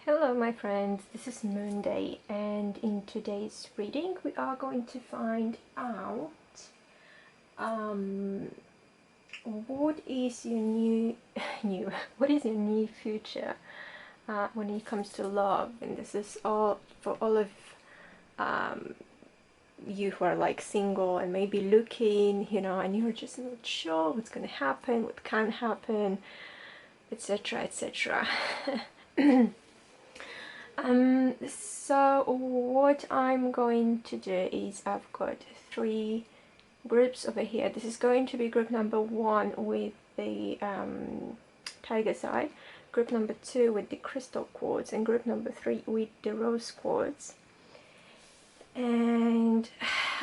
Hello my friends, this is Moonday, and in today's reading we are going to find out what is your what is your near future when it comes to love. And this is all for all of you who are like single and maybe looking, and you're just not sure what's gonna happen, what can happen, etc, etc. So what I'm going to do is I've got 3 groups over here. This is going to be group number 1 with the tiger's eye, group number 2 with the crystal quartz, and group number 3 with the rose quartz. And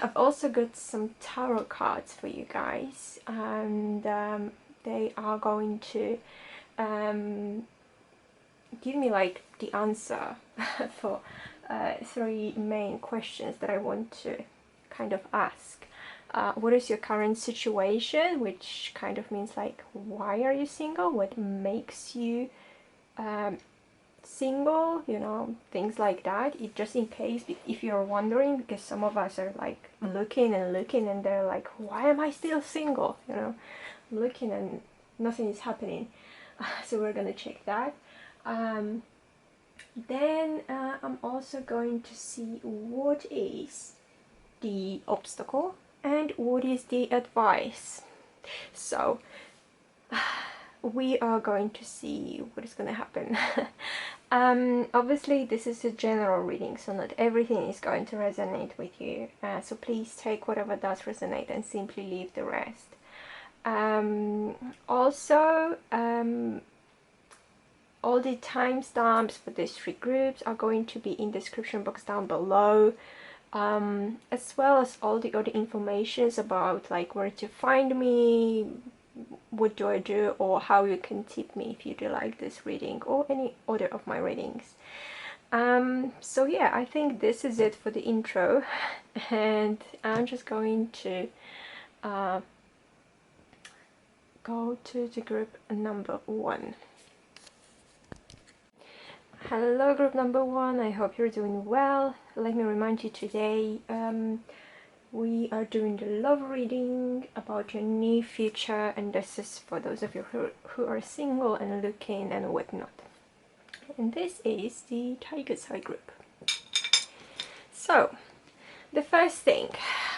I've also got some tarot cards for you guys, and they are going to give me like the answer for 3 main questions that I want to kind of ask. What is your current situation, which kind of means like why are you single, what makes you single, things like that. It just in case if you're wondering, because some of us are like looking and they're like, why am I still single, I'm looking and nothing is happening. So we're gonna check that. Then I'm also going to see what is the obstacle and what is the advice. So we are going to see what is going to happen. Obviously this is a general reading, so not everything is going to resonate with you, so please take whatever does resonate and simply leave the rest. Also, all the timestamps for these 3 groups are going to be in the description box down below, as well as all the other informations about like where to find me, what do I do, or how you can tip me if you do like this reading or any other of my readings. So yeah, I think this is it for the intro, and I'm just going to go to the group number 1. Hello group number 1, I hope you're doing well. Let me remind you today we are doing the love reading about your near future, and this is for those of you who are single and looking and whatnot. And this is the tiger's eye group. So the first thing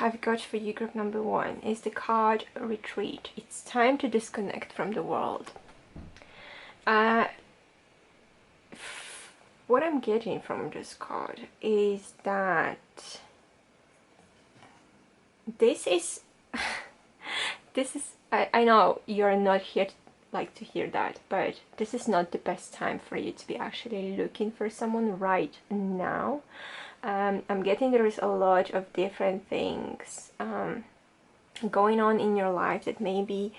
I've got for you group number 1 is the card retreat. It's time to disconnect from the world. What I'm getting from this card is that this is I know you're not here to hear that, but this is not the best time for you to be actually looking for someone right now. I'm getting there is a lot of different things going on in your life that maybe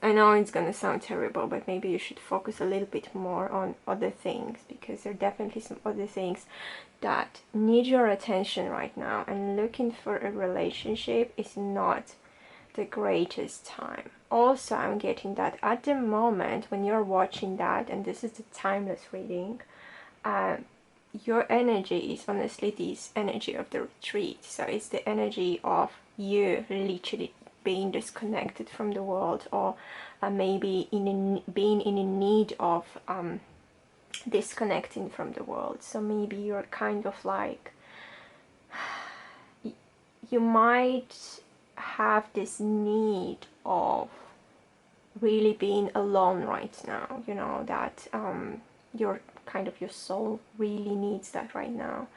I know it's gonna sound terrible, but maybe you should focus a little bit more on other things, because there are definitely some other things that need your attention right now, and looking for a relationship is not the greatest time. Also, I'm getting that at the moment when you're watching that, and this is the timeless reading, your energy is honestly this energy of the retreat. So it's the energy of you literally being disconnected from the world, or maybe being in a need of disconnecting from the world. So maybe you're kind of like, you might have this need of really being alone right now, that your soul really needs that right now.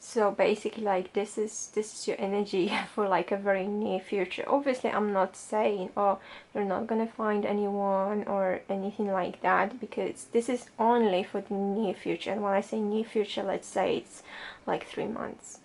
So basically, like, this is your energy for like a very near future. Obviously, I'm not saying, oh, you're not gonna find anyone or anything like that, because this is only for the near future. And when I say near future, let's say it's like 3 months.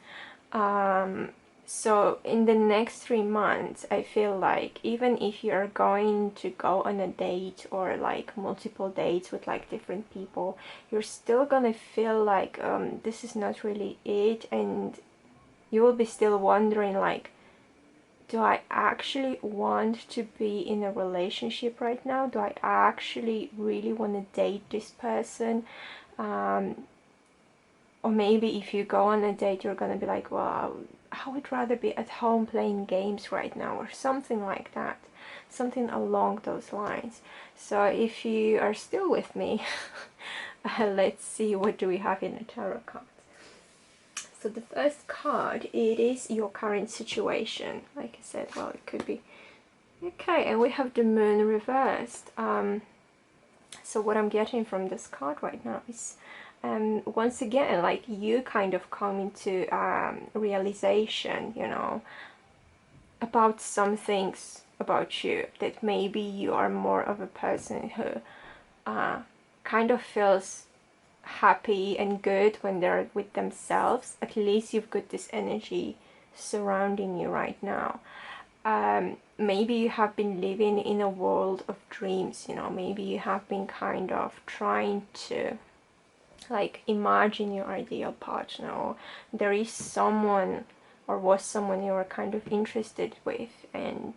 So in the next 3 months, I feel like even if you're going to go on a date or like multiple dates with like different people, you're still gonna feel like this is not really it, and you will be still wondering like, do I actually want to be in a relationship right now? Do I actually really want to date this person? Or maybe if you go on a date, you're gonna be like, well, I would rather be at home playing games right now, or something like that, something along those lines. So if you are still with me, let's see, what do we have in the tarot cards. So the first card, it is your current situation. Like I said, well, it could be okay. And we have the moon reversed. So what I'm getting from this card right now is, once again, like you kind of come into realization, you know, about some things about you, that maybe you are more of a person who kind of feels happy and good when they're with themselves. At least you've got this energy surrounding you right now. Maybe you have been living in a world of dreams, you know, maybe you have been kind of trying to like imagine your ideal partner, or there is someone or was someone you were kind of interested with, and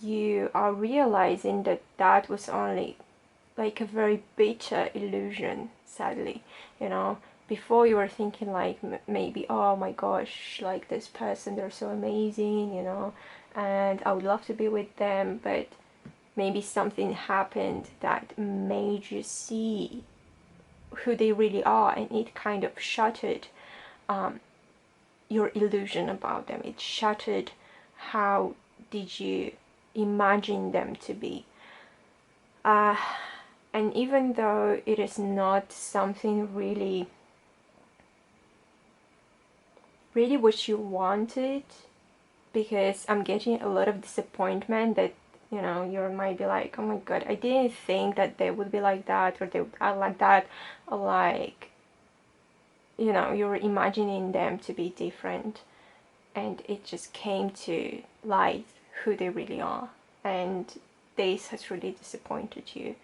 you are realizing that that was only like a very bitter illusion, sadly, you know. Before you were thinking like maybe, oh my gosh, like this person, they're so amazing, you know, and I would love to be with them, but maybe something happened that made you see who they really are, and it kind of shattered your illusion about them. It shattered how did you imagine them to be. And even though it is not something really what you wanted, because I'm getting a lot of disappointment that, you know, you might be like, oh my god, I didn't think that they would be like that, or they would act like that, or like, you know, you're imagining them to be different, and it just came to light who they really are, and this has really disappointed you.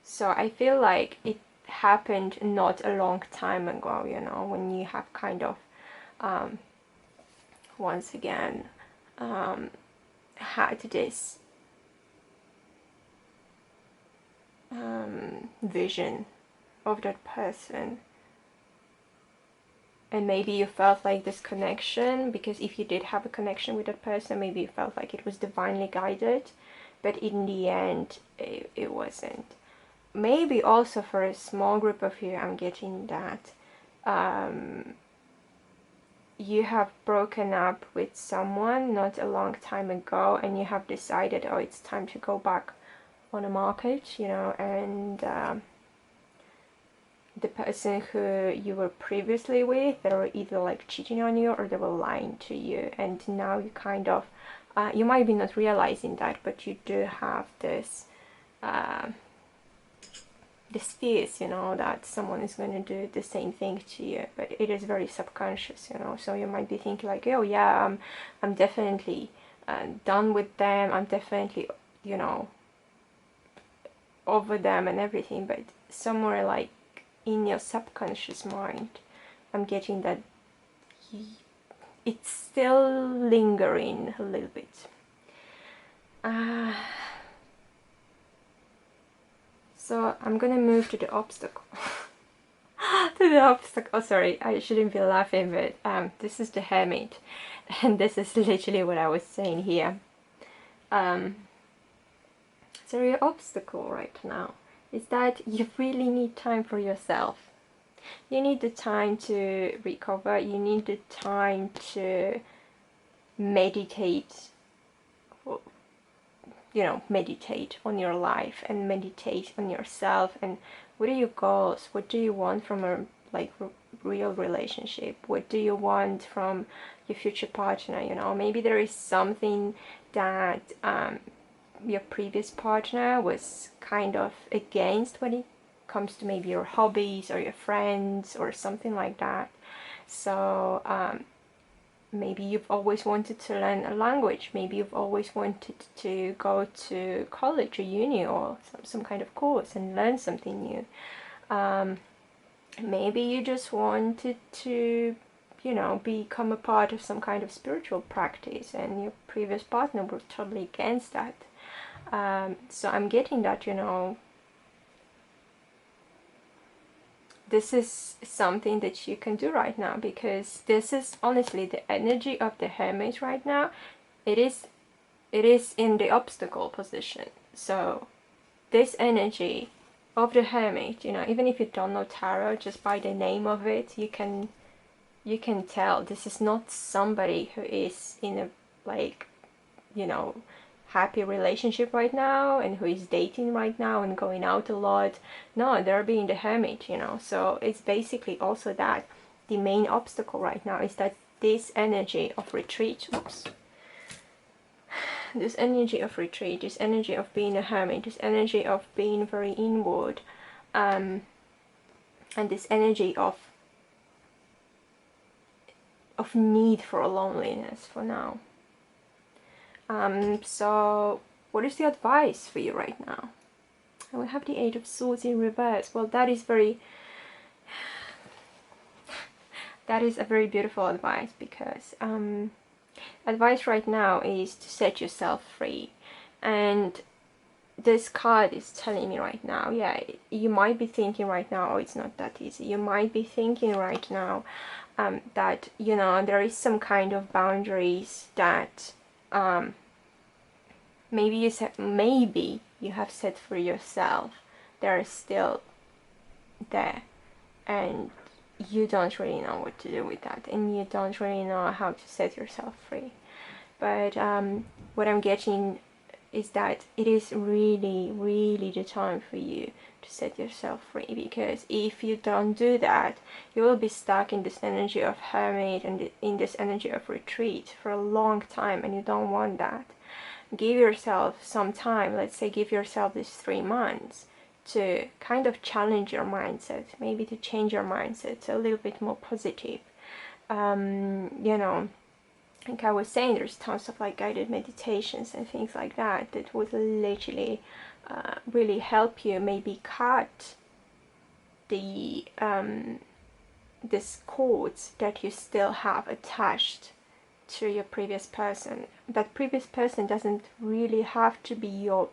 So I feel like it happened not a long time ago, you know, when you have kind of once again had this vision of that person, and maybe you felt like this connection, because if you did have a connection with that person, maybe you felt like it was divinely guided, but in the end it wasn't. Maybe also for a small group of you, I'm getting that you have broken up with someone not a long time ago, and you have decided, oh, it's time to go back on the market, you know, and the person who you were previously with, they were either like cheating on you or they were lying to you, and now you kind of you might be not realizing that, but you do have this this fears, you know, that someone is going to do the same thing to you, but it is very subconscious, you know. So you might be thinking like, oh yeah, I'm definitely done with them, I'm definitely, you know, over them and everything, but somewhere like in your subconscious mind, I'm getting that it's still lingering a little bit. So I'm gonna move to the obstacle. To the obstacle. Oh, sorry, I shouldn't be laughing, but this is the Hermit, and this is literally what I was saying here. So your obstacle right now is that you really need time for yourself. You need the time to recover. You need the time to meditate. You know, meditate on your life and meditate on yourself, and what are your goals, what do you want from a like real relationship, what do you want from your future partner, you know. Maybe there is something that your previous partner was kind of against when it comes to maybe your hobbies or your friends or something like that. So maybe you've always wanted to learn a language, maybe you've always wanted to go to college or uni or some kind of course and learn something new. Maybe you just wanted to, you know, become a part of some kind of spiritual practice, and your previous partner was totally against that. So I'm getting that, you know, this is something that you can do right now, because this is honestly the energy of the Hermit right now. It is in the obstacle position. So this energy of the Hermit, you know, even if you don't know tarot, just by the name of it, you can tell this is not somebody who is in a, like, you know, happy relationship right now and who is dating right now and going out a lot. No, they're being the Hermit, you know. So it's basically also that the main obstacle right now is that this energy of retreat, this energy of retreat, this energy of being a hermit, this energy of being very inward, and this energy of need for loneliness for now. So what is the advice for you right now? And we have the Eight of Swords in reverse. Well, that is a very beautiful advice, because advice right now is to set yourself free. And this card is telling me right now, yeah, you might be thinking right now, oh, it's not that easy. You might be thinking right now that, you know, there is some kind of boundaries that maybe you have set for yourself. They're still there, and you don't really know what to do with that, and you don't really know how to set yourself free. But what I'm getting is that it is really, really the time for you to set yourself free, because if you don't do that, you will be stuck in this energy of hermit and in this energy of retreat for a long time, and you don't want that. Give yourself some time, let's say give yourself these 3 months to kind of challenge your mindset, maybe to change your mindset to a little bit more positive. You know, like I was saying, there's tons of like guided meditations and things like that that would literally really help you maybe cut the this cords that you still have attached to your previous person. That previous person doesn't really have to be your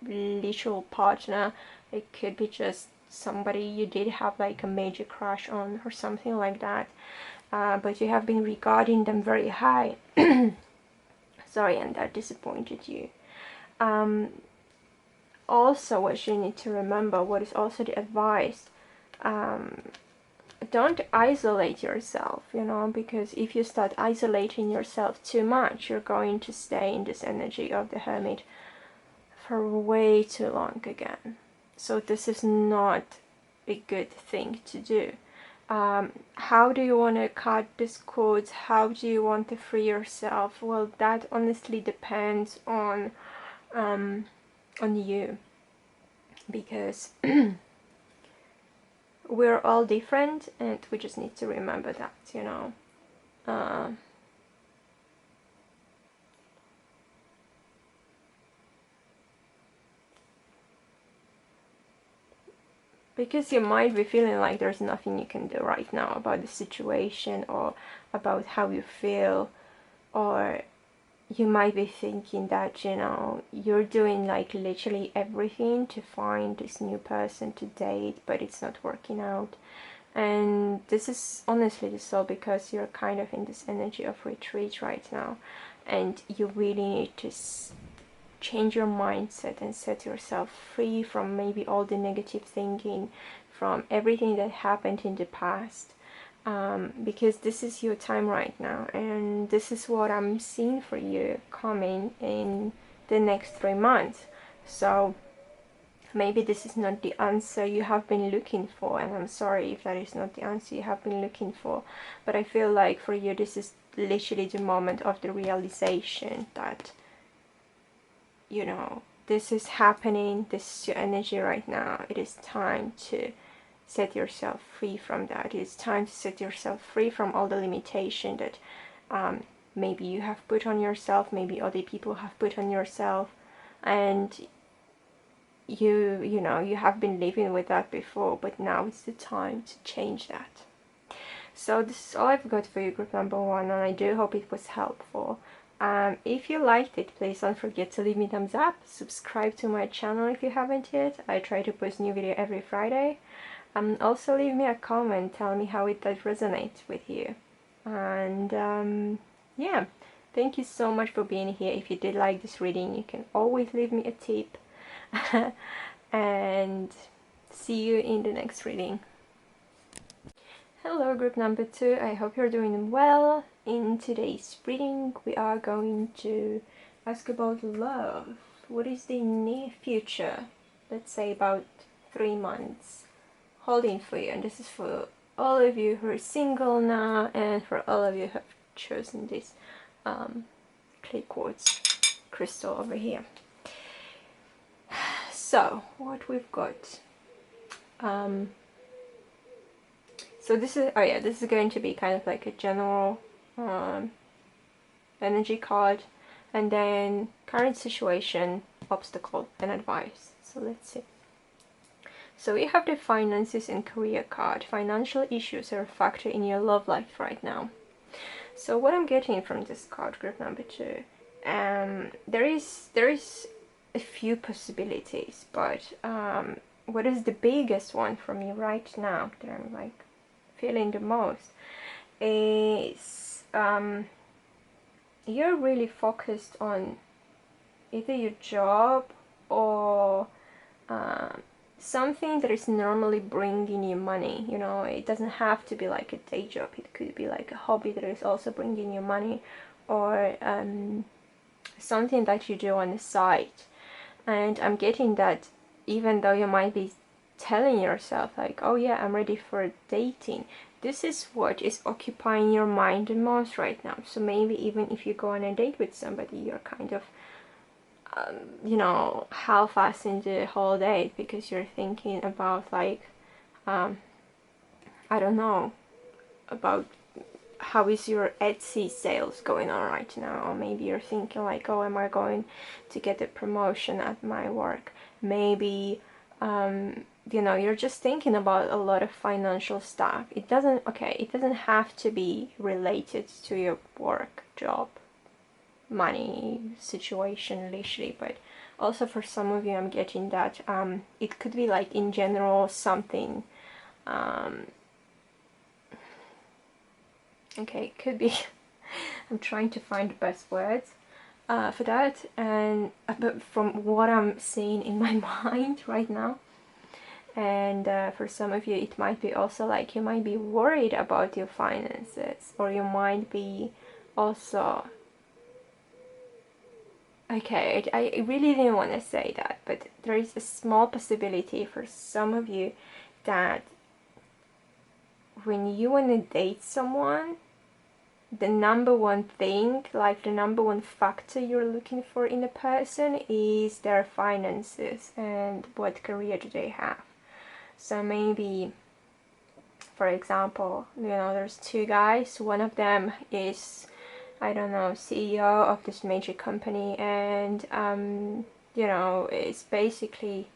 literal partner. It could be just somebody you did have like a major crush on or something like that, but you have been regarding them very high. Sorry, and that disappointed you. Also, what you need to remember, what is also the advice, don't isolate yourself, you know, because if you start isolating yourself too much, you're going to stay in this energy of the hermit for way too long again. So this is not a good thing to do. How do you want to cut this cords? How do you want to free yourself? Well, that honestly depends on you, because we're all different, and we just need to remember that, you know. Because you might be feeling like there's nothing you can do right now about the situation or about how you feel, or you might be thinking that, you know, you're doing like literally everything to find this new person to date, but it's not working out. And this is honestly just so because you're kind of in this energy of retreat right now, and you really need to change your mindset and set yourself free from maybe all the negative thinking, from everything that happened in the past, because this is your time right now, and this is what I'm seeing for you coming in the next 3 months. So maybe this is not the answer you have been looking for, and I'm sorry if that is not the answer you have been looking for, but I feel like for you this is literally the moment of the realization that, you know, this is happening, this is your energy right now. It is time to set yourself free from that. It is time to set yourself free from all the limitation that maybe you have put on yourself, maybe other people have put on yourself, and you know, you have been living with that before, but now it's the time to change that. So this is all I've got for you, group number 1, and I do hope it was helpful. If you liked it, please don't forget to leave me a thumbs up, subscribe to my channel if you haven't yet. I try to post new video every Friday. Also leave me a comment, tell me how it does resonate with you. And yeah, thank you so much for being here. If you did like this reading, you can always leave me a tip. And see you in the next reading. Hello, group number 2. I hope you're doing well. In today's reading, we are going to ask about love. What is the near future, let's say about 3 months, holding for you? And this is for all of you who are single now, and for all of you who have chosen this clay quartz crystal over here. So what we've got, so this is, oh yeah, this is going to be kind of like a general energy card, and then current situation, obstacle, and advice. So let's see. So we have the finances and career card. Financial issues are a factor in your love life right now. So what I'm getting from this card, group number 2, there is a few possibilities, but what is the biggest one for me right now that I'm like feeling the most is you're really focused on either your job or something that is normally bringing you money. You know, it doesn't have to be like a day job, it could be like a hobby that is also bringing you money, or something that you do on the side. And I'm getting that even though you might be telling yourself like, oh yeah, I'm ready for dating, this is what is occupying your mind the most right now. So maybe even if you go on a date with somebody, you're kind of you know, half-assed in the whole date because you're thinking about like I don't know, about how is your Etsy sales going on right now, or maybe you're thinking like, oh, am I going to get a promotion at my work? Maybe you know, you're just thinking about a lot of financial stuff. It doesn't have to be related to your work, job, money situation literally, but also for some of you I'm getting that it could be like in general something okay, it could be I'm trying to find the best words for that, and but from what I'm seeing in my mind right now, and for some of you it might be also like you might be worried about your finances, or you might be also, okay, I really didn't want to say that, but there is a small possibility for some of you that when you want to date someone, the number one thing, like the number one factor you're looking for in a person is their finances and what career do they have. So maybe, for example, you know, there's 2 guys, one of them is, I don't know, CEO of this major company, and you know, it's basically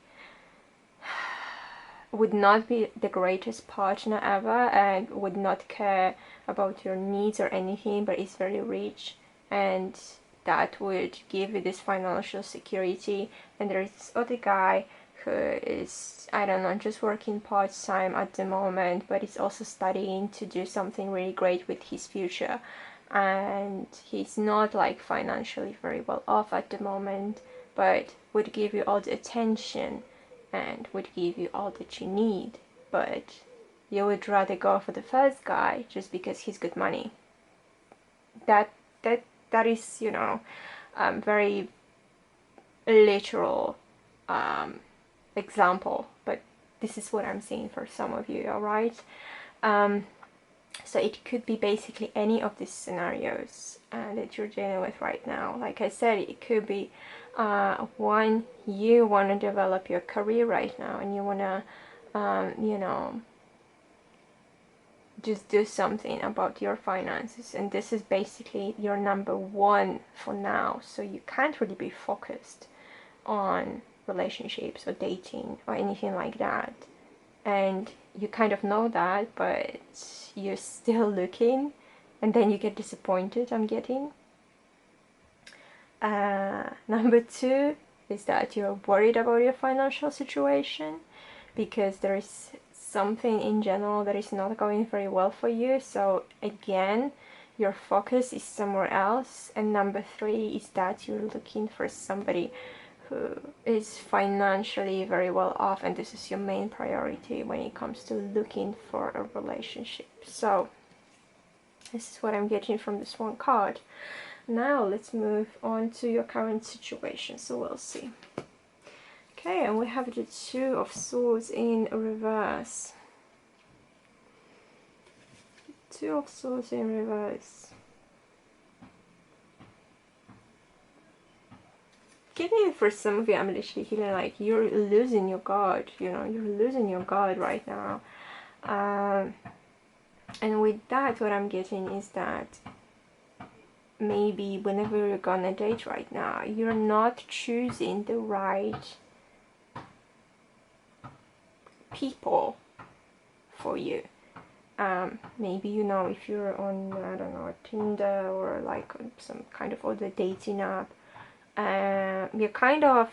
would not be the greatest partner ever and would not care about your needs or anything, but is very rich, and that would give you this financial security. And there's this other guy who is, I don't know, just working part-time at the moment, but is also studying to do something really great with his future, and he's not like financially very well off at the moment, but would give you all the attention and would give you all that you need, but you would rather go for the first guy just because he's good money. That is, you know, very literal example, but this is what I'm seeing for some of you, alright? So it could be basically any of these scenarios that you're dealing with right now. Like I said, it could be one, you want to develop your career right now and you want to, you know, just do something about your finances, and this is basically your number one for now, so you can't really be focused on relationships or dating or anything like that. and you kind of know that, but you're still looking, and then you get disappointed, I'm getting. Number two is that you're worried about your financial situation because there is something in general that is not going very well for you. So again, your focus is somewhere else. And number three is that you're looking for somebody who is financially very well off, and this is your main priority when it comes to looking for a relationship. So this is what I'm getting from this one card. Now let's move on to your current situation, so we'll see. Okay, and we have the Two of Swords in reverse. Two of Swords in reverse. Getting for some of you, I'm literally feeling like you're losing your guard, you know, you're losing your guard right now. And with that, what I'm getting is that maybe whenever you're gonna date right now, you're not choosing the right people for you. Maybe, you know, if you're on, I don't know, Tinder or like some kind of other dating app, you kind of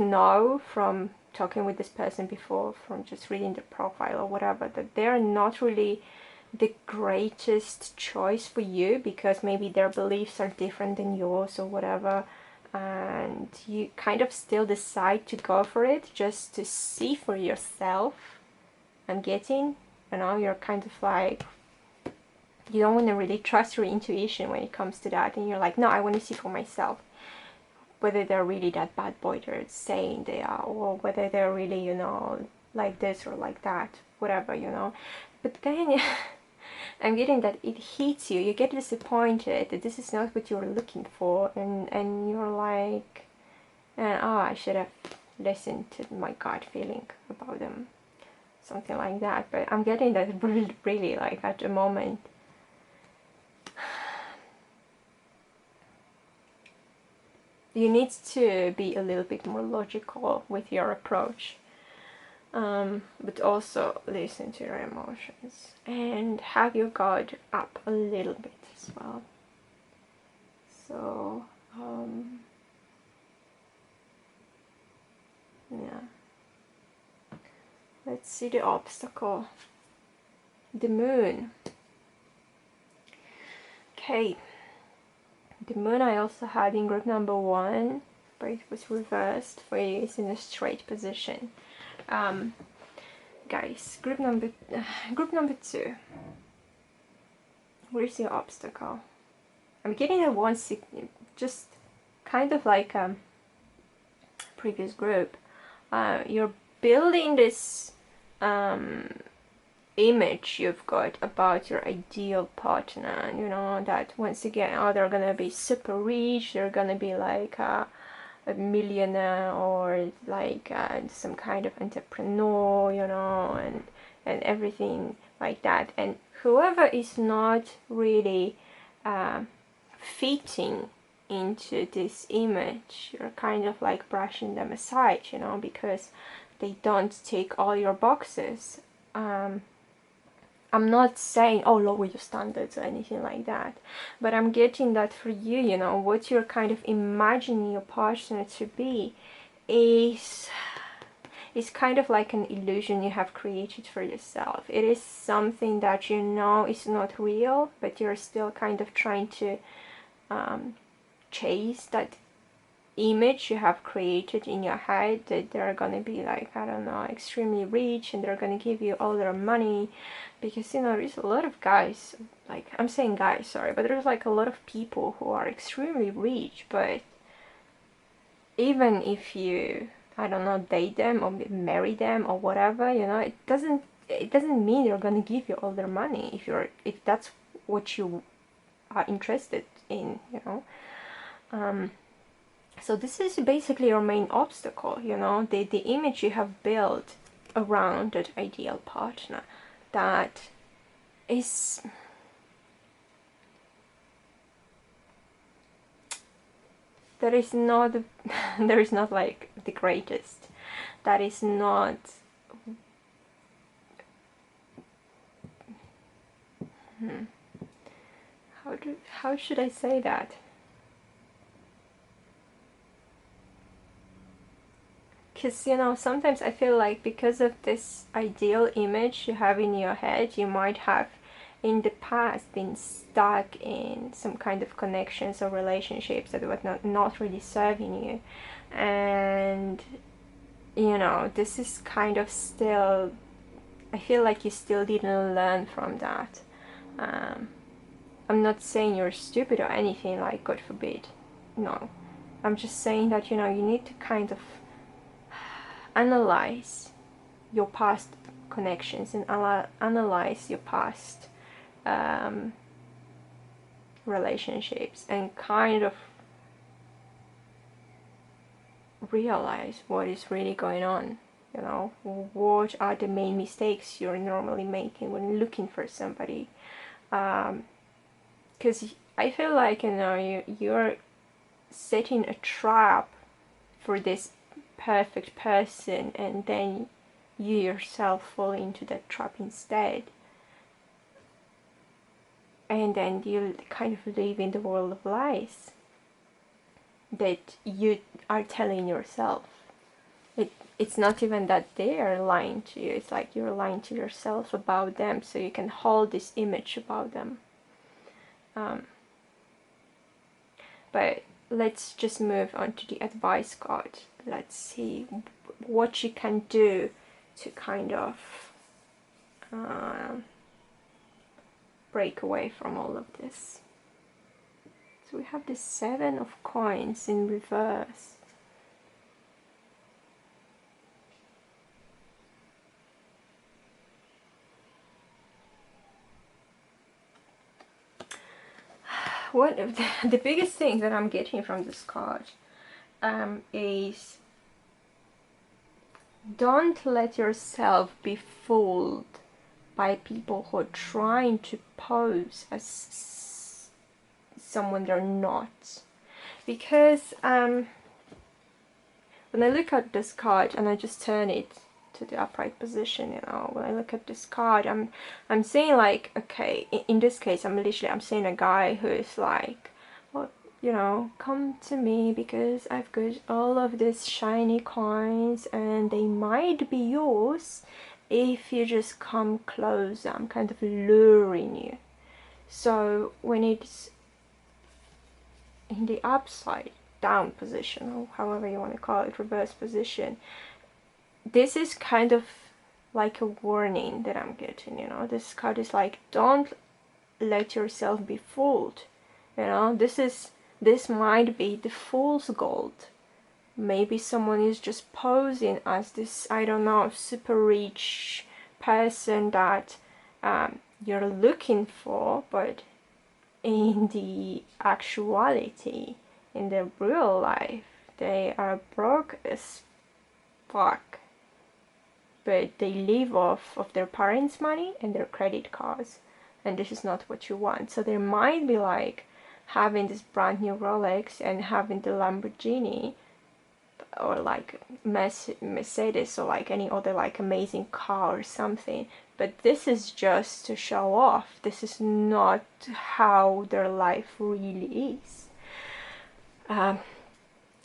know from talking with this person before, from just reading the profile or whatever, that they're not really the greatest choice for you, because maybe their beliefs are different than yours or whatever, and you kind of still decide to go for it just to see for yourself. I'm getting, you know, you're kind of like, you don't want to really trust your intuition when it comes to that, and you're like, no, I want to see for myself whether they're really that bad boy they're saying they are, or whether they're really, you know, like this or like that, whatever, you know. But then I'm getting that it hits you, you get disappointed that this is not what you're looking for, and you're like, oh, I should have listened to my gut feeling about them, something like that. But I'm getting that really like at the moment you need to be a little bit more logical with your approach, but also listen to your emotions and have your guard up a little bit as well. So yeah, let's see the obstacle. The Moon. Okay, the Moon I also had in group number 1, but it was reversed for you. It's in a straight position. Guys, group number 2. Where's your obstacle? I'm getting a one, just kind of like previous group. You're building this image you've got about your ideal partner, you know, that once again, oh, they're gonna be super rich, they're gonna be like a millionaire, or like some kind of entrepreneur, you know, and everything like that. And whoever is not really fitting into this image, you're kind of like brushing them aside, you know, because they don't tick all your boxes. I'm not saying, oh, lower your standards or anything like that, but I'm getting that for you, you know, what you're kind of imagining your partner to be is kind of like an illusion you have created for yourself. It is something that you know is not real, but you're still kind of trying to chase that image you have created in your head, that they're gonna be like, I don't know, extremely rich, and they're gonna give you all their money, because, you know, there's a lot of guys, like, I'm saying guys, sorry, but there's like a lot of people who are extremely rich, but even if you, I don't know, date them or marry them or whatever, you know, it doesn't mean they're gonna give you all their money if that's what you are interested in, you know. So this is basically your main obstacle, you know, the image you have built around that ideal partner, that is not there is not like the greatest, that is not How should I say that? Because, you know, sometimes I feel like because of this ideal image you have in your head, you might have in the past been stuck in some kind of connections or relationships that were not really serving you. And, you know, this is kind of still, I feel like you still didn't learn from that. I'm not saying you're stupid or anything, like, God forbid. No. I'm just saying that, you know, you need to kind of analyze your past connections and analyze your past relationships and kind of realize what is really going on. You know, what are the main mistakes you're normally making when looking for somebody. Because I feel like, you know, you're setting a trap for this perfect person, and then you yourself fall into that trap instead, and then you kind of live in the world of lies that you are telling yourself. It's not even that they are lying to you, it's like you're lying to yourself about them so you can hold this image about them. But let's just move on to the advice card. Let's see what you can do to kind of break away from all of this. So we have the 7 of coins in reverse. One of the biggest thing that I'm getting from this card is don't let yourself be fooled by people who are trying to pose as someone they're not. Because when I look at this card and I just turn it to the upright position, you know, when I look at this card, I'm saying like, okay, in this case, I'm saying a guy who is like, well, you know, come to me because I've got all of these shiny coins and they might be yours if you just come close. I'm kind of luring you. So when it's in the upside down position, or however you want to call it, reverse position, this is kind of like a warning that I'm getting, you know. This card is like, don't let yourself be fooled, you know. This might be the fool's gold. Maybe someone is just posing as this, I don't know, super rich person that you're looking for, but in the actuality, in the real life, they are broke as fuck, but they live off of their parents' money and their credit cards, and this is not what you want. So there might be like having this brand new Rolex and having the Lamborghini, or like Mercedes, or like any other like amazing car or something, but this is just to show off. This is not how their life really is.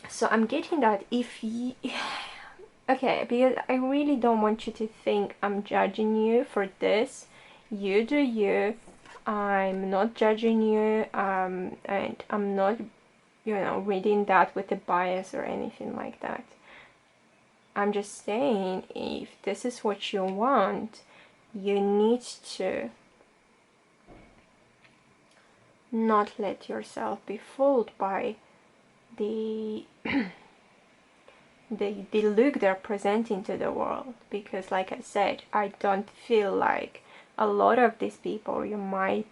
So I'm getting that if you okay, because I really don't want you to think I'm judging you for this. You do you. I'm not judging you, and I'm not, you know, reading that with a bias or anything like that. I'm just saying, if this is what you want, you need to not let yourself be fooled by the the look they're presenting to the world. Because like I said, I don't feel like a lot of these people you might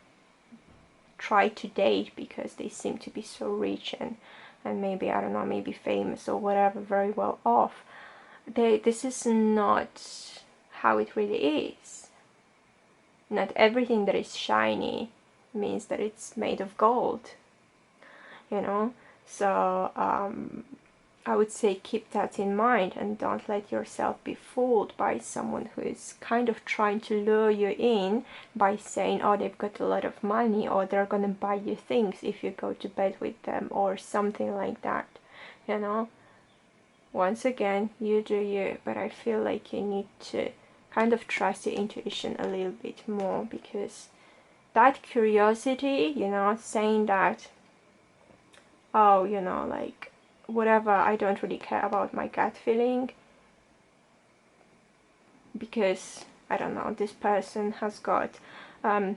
try to date because they seem to be so rich and maybe, I don't know, maybe famous or whatever, very well off. This is not how it really is. Not everything that is shiny means that it's made of gold, you know. So I would say keep that in mind and don't let yourself be fooled by someone who is kind of trying to lure you in by saying, oh, they've got a lot of money, or they're gonna buy you things if you go to bed with them, or something like that, you know. Once again, you do you, but I feel like you need to kind of trust your intuition a little bit more, because that curiosity, you know, saying that, oh, you know, like, whatever, I don't really care about my gut feeling, because, I don't know, this person has got, I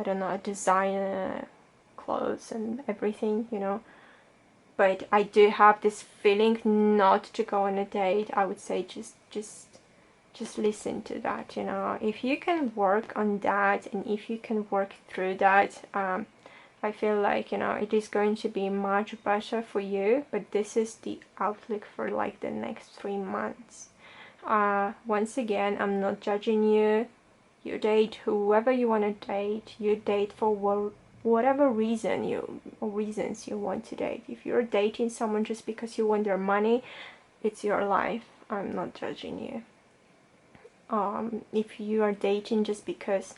don't know, designer clothes and everything, you know, but I do have this feeling not to go on a date. I would say just listen to that, you know. If you can work on that, and if you can work through that, I feel like, you know, it is going to be much better for you. But this is the outlook for like the next 3 months. Once again, I'm not judging you. You date whoever you want to date. You date for whatever reasons you want to date. If you're dating someone just because you want their money, it's your life. I'm not judging you. If you are dating just because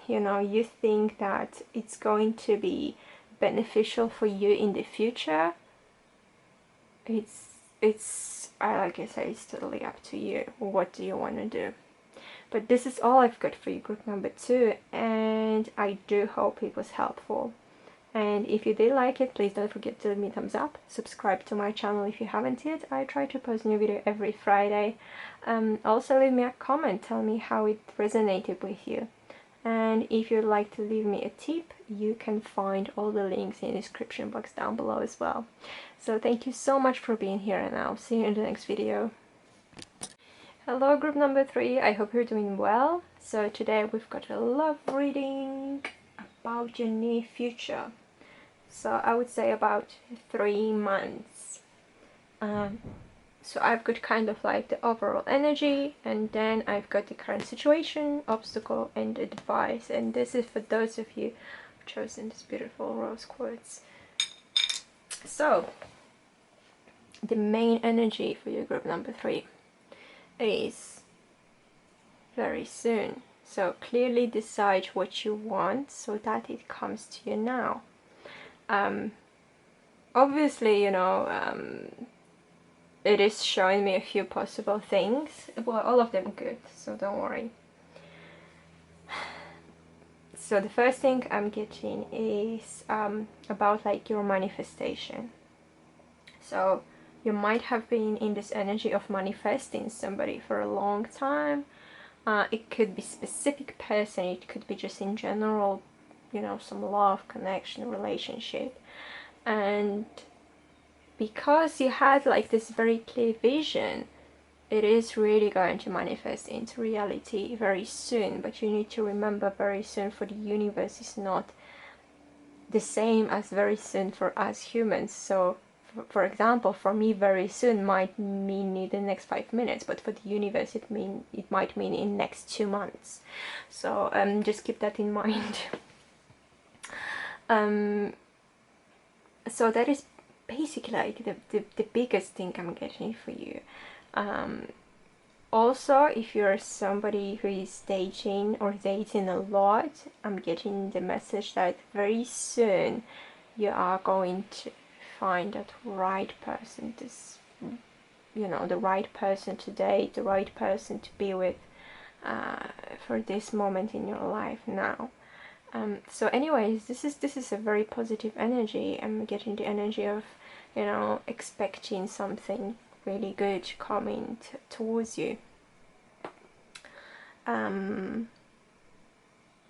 you know, you think that it's going to be beneficial for you in the future, it's like I say, it's totally up to you. What do you want to do? But this is all I've got for you, group number 2, and I do hope it was helpful. And if you did like it, please don't forget to give me a thumbs up. Subscribe to my channel if you haven't yet. I try to post new video every Friday. Also leave me a comment, tell me how it resonated with you. And if you'd like to leave me a tip, you can find all the links in the description box down below as well. So thank you so much for being here, and I'll see you in the next video. Hello group number 3, I hope you're doing well. So today we've got a love reading about your near future. So I would say about 3 months. So I've got kind of like the overall energy, and then I've got the current situation, obstacle, and advice. And this is for those of you who've chosen this beautiful rose quartz. So the main energy for your group number 3 is very soon. So clearly decide what you want so that it comes to you now. Obviously, you know, it is showing me a few possible things. Well, all of them good, so don't worry. So the first thing I'm getting is about like your manifestation. So you might have been in this energy of manifesting somebody for a long time. It could be specific person, it could be just in general, you know, some love, connection, relationship. And because you had like this very clear vision, it is really going to manifest into reality very soon. But you need to remember, very soon for the universe is not the same as very soon for us humans. So for example, for me very soon might mean in the next 5 minutes, but for the universe it might mean in next 2 months. So just keep that in mind. So that is basically like the biggest thing I'm getting for you. Also, if you're somebody who is dating or dating a lot, I'm getting the message that very soon you are going to find that right person, this, you know, the right person to date, the right person to be with for this moment in your life now. So anyways, this is a very positive energy. I'm getting the energy of, you know, expecting something really good coming towards you.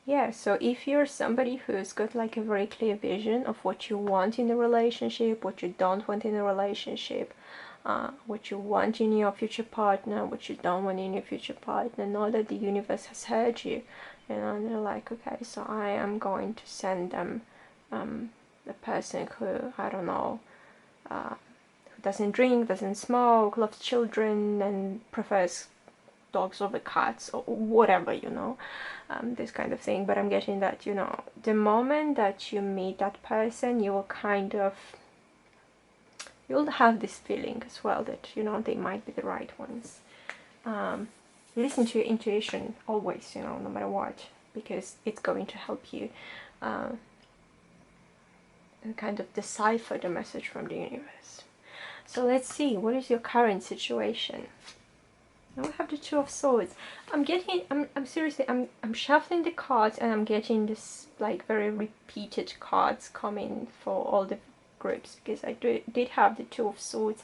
Yeah, so if you're somebody who's got like a very clear vision of what you want in a relationship, what you don't want in a relationship, what you want in your future partner, what you don't want in your future partner, know that the universe has heard you. You know, and they're like, okay, so I am going to send them the person who, I don't know, who doesn't drink, doesn't smoke, loves children, and prefers dogs over cats, or whatever, you know, this kind of thing. But I'm getting that, you know, the moment that you meet that person, you will kind of you'll have this feeling as well that, you know, they might be the right ones. Listen to your intuition always, you know, no matter what, because it's going to help you kind of decipher the message from the universe. So let's see, what is your current situation? Now we have the Two of Swords. I'm seriously, I'm shuffling the cards and I'm getting this like very repeated cards coming for all the groups, because I did have the Two of Swords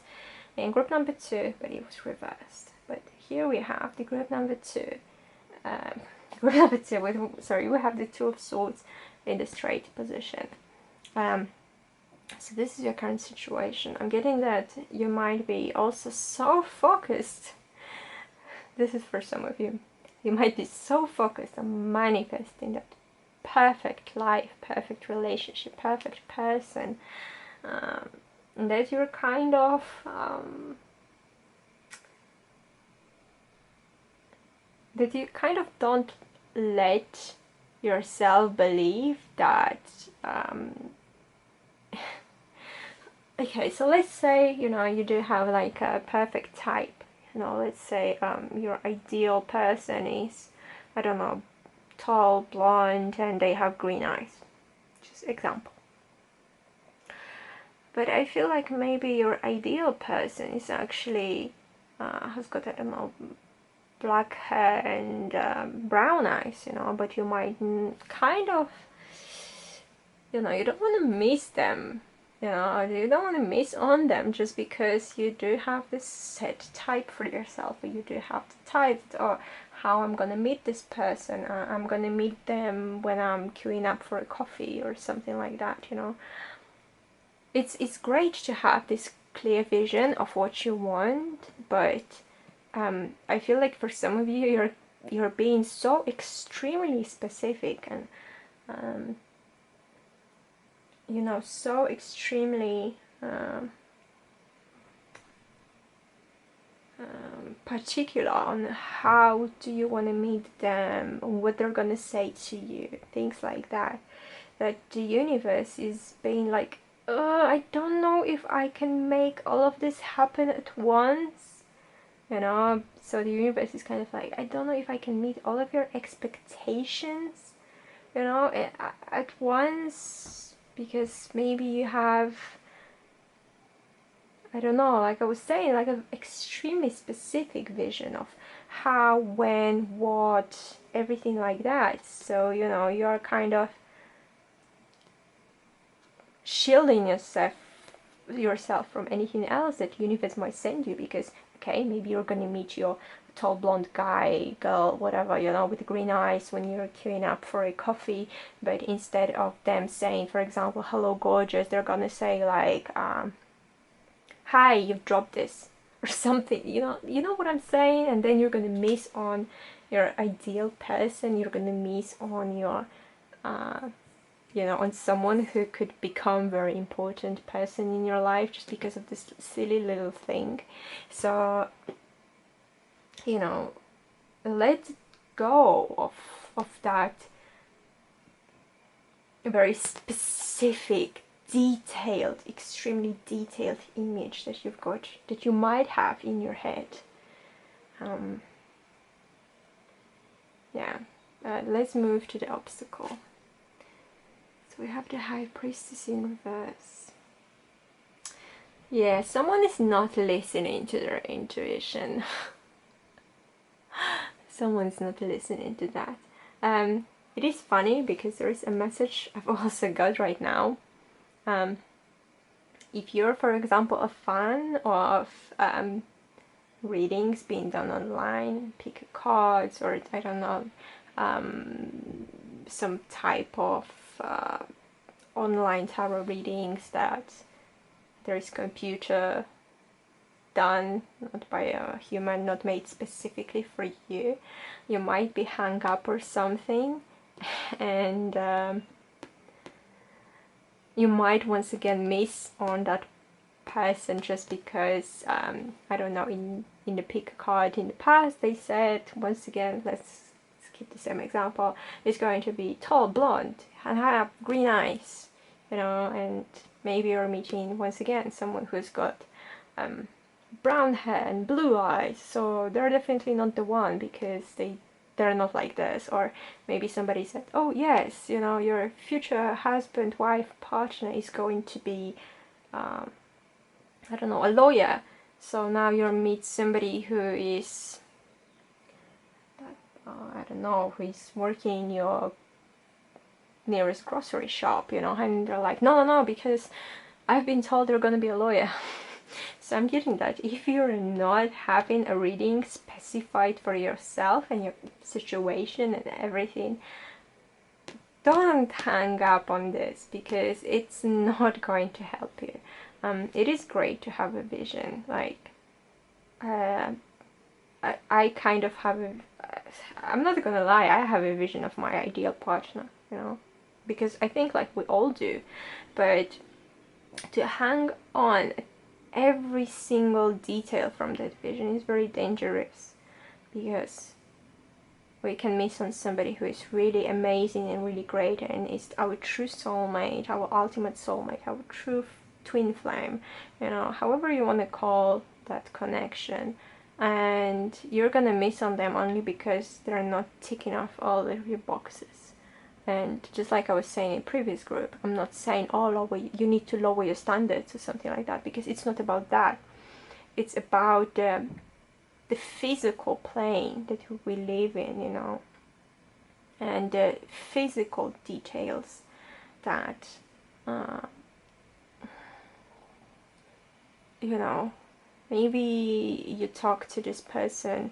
in group number 2, but it was reversed. But here we have the group number 2. Group number 2, sorry, we have the Two of Swords in the straight position. So this is your current situation. I'm getting that you might be also so focused. This is for some of you. You might be so focused on manifesting that perfect life, perfect relationship, perfect person, that you're kind of that you kind of don't let yourself believe that okay, so let's say, you know, you do have like a perfect type, you know, let's say your ideal person is, I don't know, tall, blonde, and they have green eyes, just example. But I feel like maybe your ideal person is actually has got, I don't know, black hair and brown eyes, you know, but you might kind of, you know, you don't want to miss them, you know, you don't want to miss on them just because you do have this set type for yourself, or you do have the type, or how I'm gonna meet this person, I'm gonna meet them when I'm queuing up for a coffee or something like that, you know. It's great to have this clear vision of what you want, but I feel like for some of you, you're being so extremely specific and you know, so extremely particular on how do you want to meet them, what they're gonna say to you, things like that. That the universe is being like, I don't know if I can make all of this happen at once, you know. So the universe is kind of like, I don't know if I can meet all of your expectations, you know, at once, because maybe you have, I don't know, like I was saying, like an extremely specific vision of how, when, what, everything like that. So, you know, you're kind of shielding yourself from anything else that the universe might send you, because okay, maybe you're gonna meet your tall blonde guy, girl, whatever, you know, with green eyes when you're queuing up for a coffee, but instead of them saying, for example, hello gorgeous, they're gonna say like, hi, you've dropped this, or something, you know what I'm saying. And then you're gonna miss on your ideal person, you're gonna miss on your you know, on someone who could become very important person in your life just because of this silly little thing. So, you know, let go of that very specific, detailed, extremely detailed image that you've got, that you might have in your head. Yeah, let's move to the obstacle. We have the High Priestess in reverse. Yeah, someone is not listening to their intuition. Someone's not listening to that. It is funny because there is a message I've also got right now. If you're, for example, a fan of readings being done online, pick cards, or I don't know, some type of online tarot readings that there is computer done, not by a human, not made specifically for you, you might be hung up or something, and you might once again miss on that person just because I don't know, in the pick a card in the past they said, once again, let's keep the same example, it's going to be tall, blonde, and have green eyes, you know, and maybe you're meeting once again someone who's got brown hair and blue eyes, so they're definitely not the one because they're not like this. Or maybe somebody said, oh yes, you know, your future husband, wife, partner is going to be I don't know, a lawyer. So now you meet somebody who is I don't know, who is working in your nearest grocery shop, you know, and they're like, no, no, no, because I've been told they're gonna be a lawyer. So I'm getting that if you're not having a reading specified for yourself and your situation and everything, don't hang up on this because it's not going to help you. It is great to have a vision, like I kind of have a, I'm not gonna lie, I have a vision of my ideal partner, you know, because I think like we all do, but to hang on every single detail from that vision is very dangerous, because we can miss on somebody who is really amazing and really great and is our true soulmate, our ultimate soulmate, our true twin flame, you know, however you want to call that connection. And you're gonna miss on them only because they're not ticking off all of your boxes. And just like I was saying in previous group, I'm not saying, oh, you need to lower your standards or something like that, because it's not about that. It's about the physical plane that we live in, you know, and the physical details that, you know, maybe you talk to this person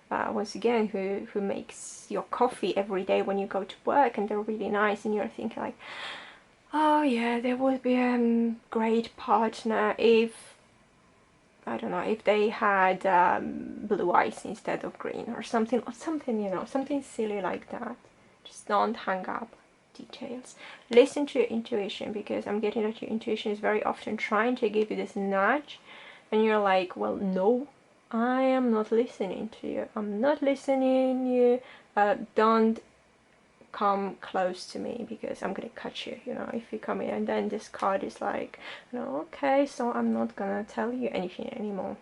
once again who makes your coffee every day when you go to work, and they're really nice, and you're thinking like, oh yeah, there would be a great partner if, I don't know, if they had blue eyes instead of green or something, you know, something silly like that. Just don't hang up details. Listen to your intuition, because I'm getting that your intuition is very often trying to give you this nudge, and you're like, well, no, I am not listening to you. I'm not listening to you. Don't come close to me because I'm gonna cut you, you know, if you come in. And then this card is like, no, okay, so I'm not gonna tell you anything anymore.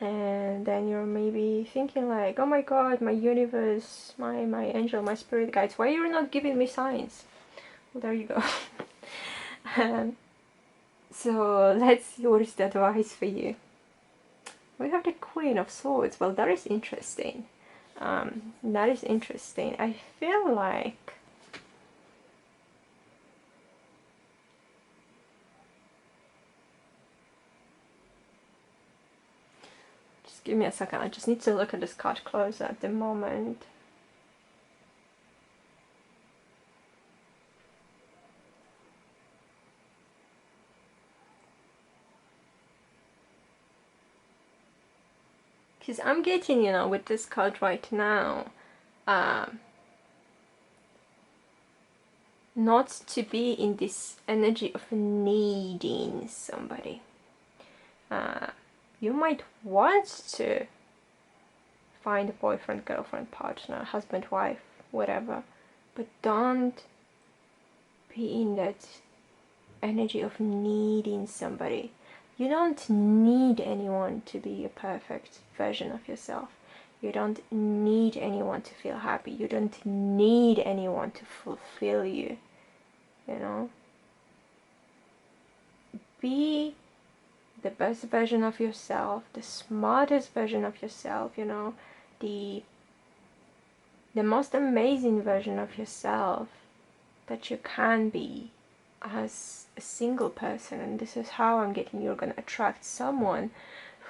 And then you're maybe thinking like, oh my god, my universe, my angel, my spirit guides, why you're not giving me signs? Well, there you go. So let's see what is the advice for you. We have the Queen of Swords. Well, that is interesting. That is interesting. I feel like just give me a second. I just need to look at this card closer at the moment. Because I'm getting, you know, with this card right now, not to be in this energy of needing somebody. You might want to find a boyfriend, girlfriend, partner, husband, wife, whatever, but don't be in that energy of needing somebody. You don't need anyone to be a perfect version of yourself. You don't need anyone to feel happy. You don't need anyone to fulfill you, you know. Be the best version of yourself, the smartest version of yourself, you know, the most amazing version of yourself that you can be as a single person. And this is how I'm getting you're going to attract someone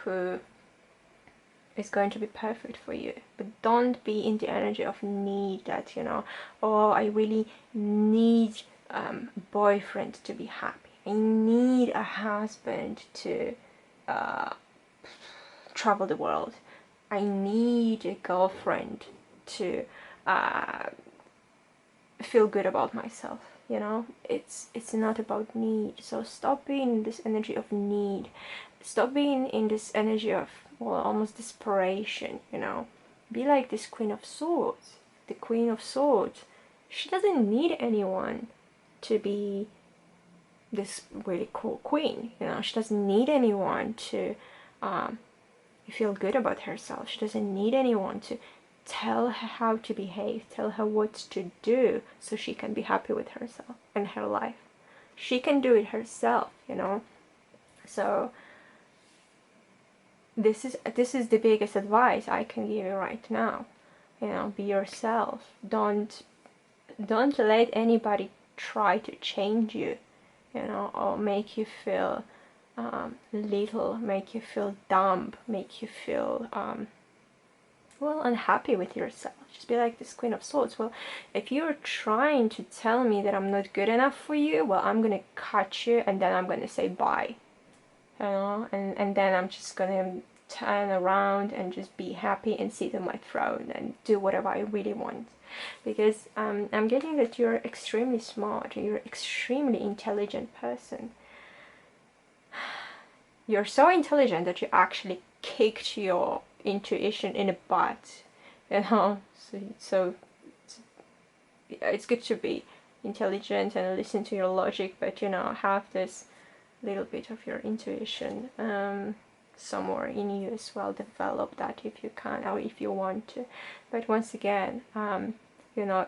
who is going to be perfect for you. But don't be in the energy of need, that, you know, oh, I really need a boyfriend to be happy. I need a husband to travel the world. I need a girlfriend to feel good about myself, you know. It's not about need. So stop being in this energy of need. Stop being in this energy of, well, almost desperation, you know. Be like this Queen of Swords. The Queen of Swords, she doesn't need anyone to be this really cool queen. You know, she doesn't need anyone to feel good about herself. She doesn't need anyone to tell her how to behave, tell her what to do so she can be happy with herself and her life. She can do it herself, you know. So this is the biggest advice I can give you right now. You know, be yourself. Don't let anybody try to change you, you know, or make you feel little, make you feel dumb, make you feel well, unhappy with yourself. Just be like this Queen of Swords. Well, if you're trying to tell me that I'm not good enough for you, well, I'm gonna cut you and then I'm gonna say bye, you know, and then I'm just gonna turn around and just be happy and sit on my throne and do whatever I really want. Because I'm getting that you're extremely smart, you're an extremely intelligent person. You're so intelligent that you actually kicked your intuition in the butt, you know. So it's good to be intelligent and listen to your logic, but you know, have this little bit of your intuition somewhere in you as well. Develop that if you can or if you want to. But once again, you know,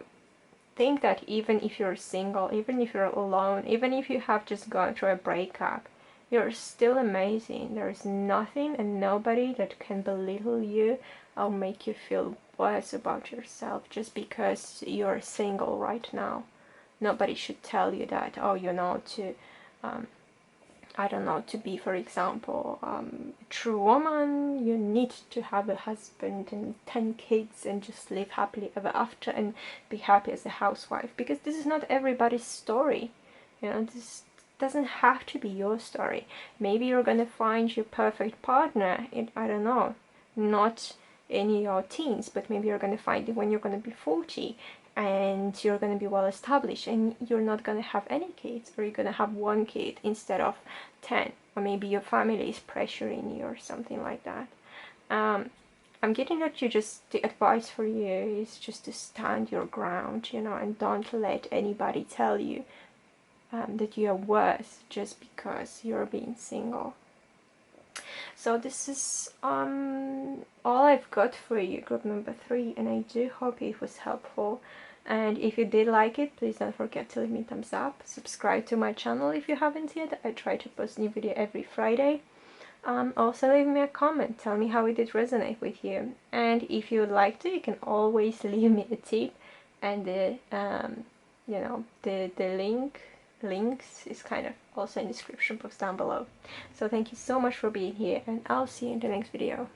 think that even if you're single, even if you're alone, even if you have just gone through a breakup, you're still amazing. There's nothing and nobody that can belittle you or make you feel worse about yourself just because you're single right now. Nobody should tell you that, oh, you know, to I don't know, to be, for example, a true woman, you need to have a husband and 10 kids and just live happily ever after and be happy as a housewife. Because this is not everybody's story. You know, this doesn't have to be your story. Maybe you're gonna find your perfect partner in, I don't know, not in your teens, but maybe you're gonna find it when you're gonna be 40 and you're gonna be well established and you're not gonna have any kids, or you're gonna have one kid instead of 10, or maybe your family is pressuring you or something like that. I'm getting that the advice for you is just to stand your ground, you know, and don't let anybody tell you that you are worth just because you're being single. So this is all I've got for you, group number 3, and I do hope it was helpful. And if you did like it, please don't forget to leave me a thumbs up. Subscribe to my channel if you haven't yet. I try to post new video every Friday. Also leave me a comment, tell me how it did resonate with you. And if you would like to, you can always leave me a tip, and the you know, the links is kind of also in the description box down below. So thank you so much for being here, and I'll see you in the next video.